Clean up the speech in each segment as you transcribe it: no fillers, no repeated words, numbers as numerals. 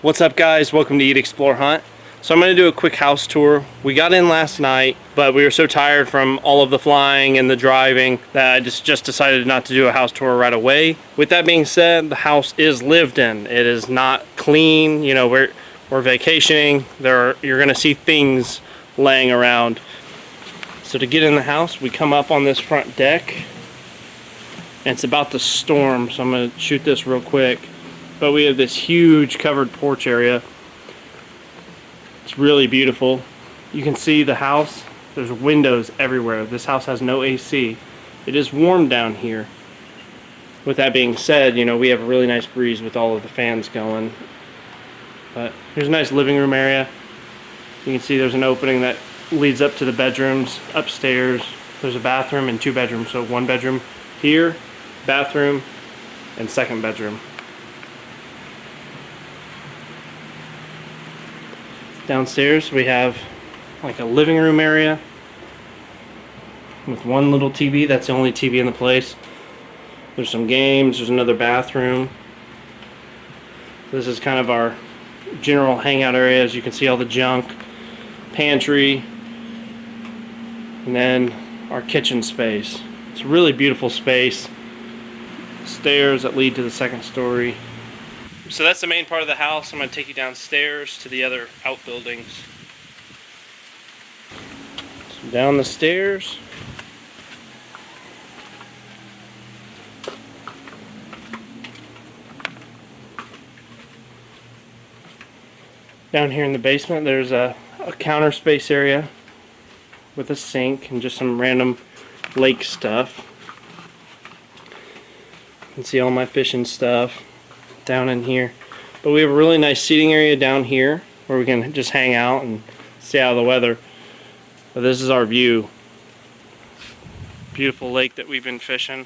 What's up, guys? Welcome to Eat, Explore, Hunt. So I'm going to do a quick house tour. We got in last night, but we were so tired from all of the flying and the driving that I just decided not to do a house tour right away. With that being said, the house is lived in. It is not clean. You know, we're vacationing. You're going to see things laying around. So to get in the house, we come up on this front deck, and it's about to storm, so I'm going to shoot this real quick. But we have this huge covered porch area. It's really beautiful. You can see the house. There's windows everywhere. This house has no AC. It is warm down here. With that being said, you know, we have a really nice breeze with all of the fans going. But here's a nice living room area. You can see there's an opening that leads up to the bedrooms. Upstairs, there's a bathroom and two bedrooms. So one bedroom here, bathroom, and second bedroom. Downstairs we have like a living room area with one little TV. That's the only TV in the place. There's some games. There's another bathroom. This is kind of our general hangout area. As you can see, all the junk, pantry, and then our kitchen space. It's a really beautiful space. Stairs that lead to the second story. So that's the main part of the house. I'm going to take you downstairs to the other outbuildings. So down the stairs. Down here in the basement there's a counter space area with a sink and just some random lake stuff. You can see all my fishing stuff down in here, but we have a really nice seating area down here where we can just hang out and stay out of the weather. But this is our view. Beautiful lake that we've been fishing.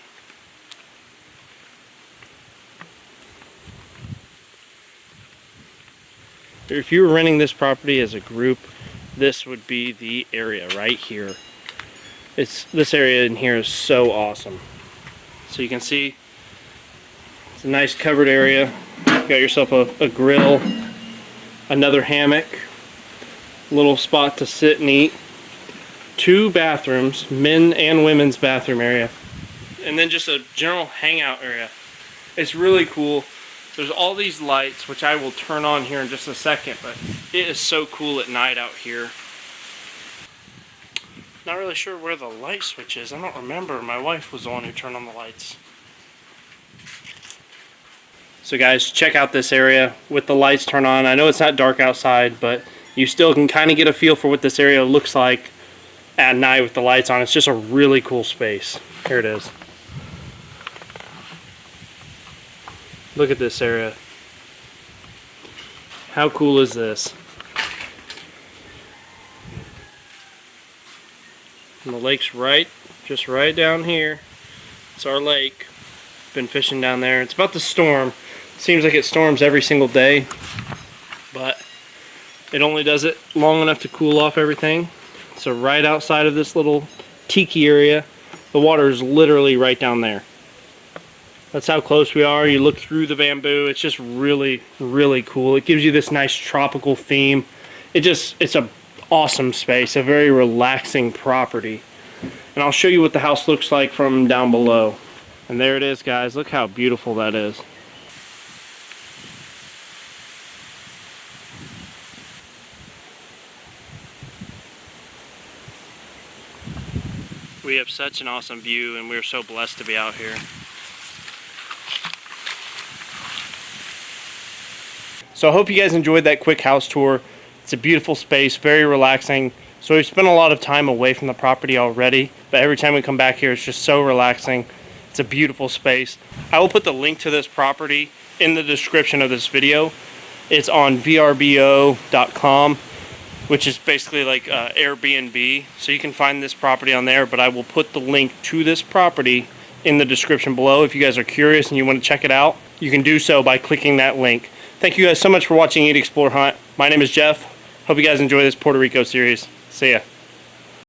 If you were renting this property as a group, this would be the area right here. This area in here is so awesome. So you can see it's a nice covered area. You got yourself a grill, another hammock, little spot to sit and eat, two bathrooms, men and women's bathroom area, and then just a general hangout area. It's really cool. There's all these lights, which I will turn on here in just a second, but it is so cool at night out here. Not really sure where the light switch is. I don't remember. My wife was the one who turned on the lights. So guys, check out this area with the lights turned on. I know it's not dark outside, but you still can kind of get a feel for what this area looks like at night with the lights on. It's just a really cool space. Here it is. Look at this area. How cool is this? And the lake's just right down here. It's our lake. Been fishing down there. It's about to storm. Seems like it storms every single day, but it only does it long enough to cool off everything. So right outside of this little tiki area, the water is literally right down there. That's how close we are. You look through the bamboo. It's just really, really cool. It gives you this nice tropical theme. It's an awesome space, a very relaxing property. And I'll show you what the house looks like from down below. And there it is, guys. Look how beautiful that is. We have such an awesome view, and we're so blessed to be out here. So I hope you guys enjoyed that quick house tour. It's a beautiful space, very relaxing. So we've spent a lot of time away from the property already, but every time we come back here, it's just so relaxing. It's a beautiful space. I will put the link to this property in the description of this video. It's on vrbo.com, which is basically like Airbnb. So you can find this property on there, but I will put the link to this property in the description below. If you guys are curious and you want to check it out, you can do so by clicking that link. Thank you guys so much for watching Eat, Explore, Hunt. My name is Jeff. Hope you guys enjoy this Puerto Rico series. See ya.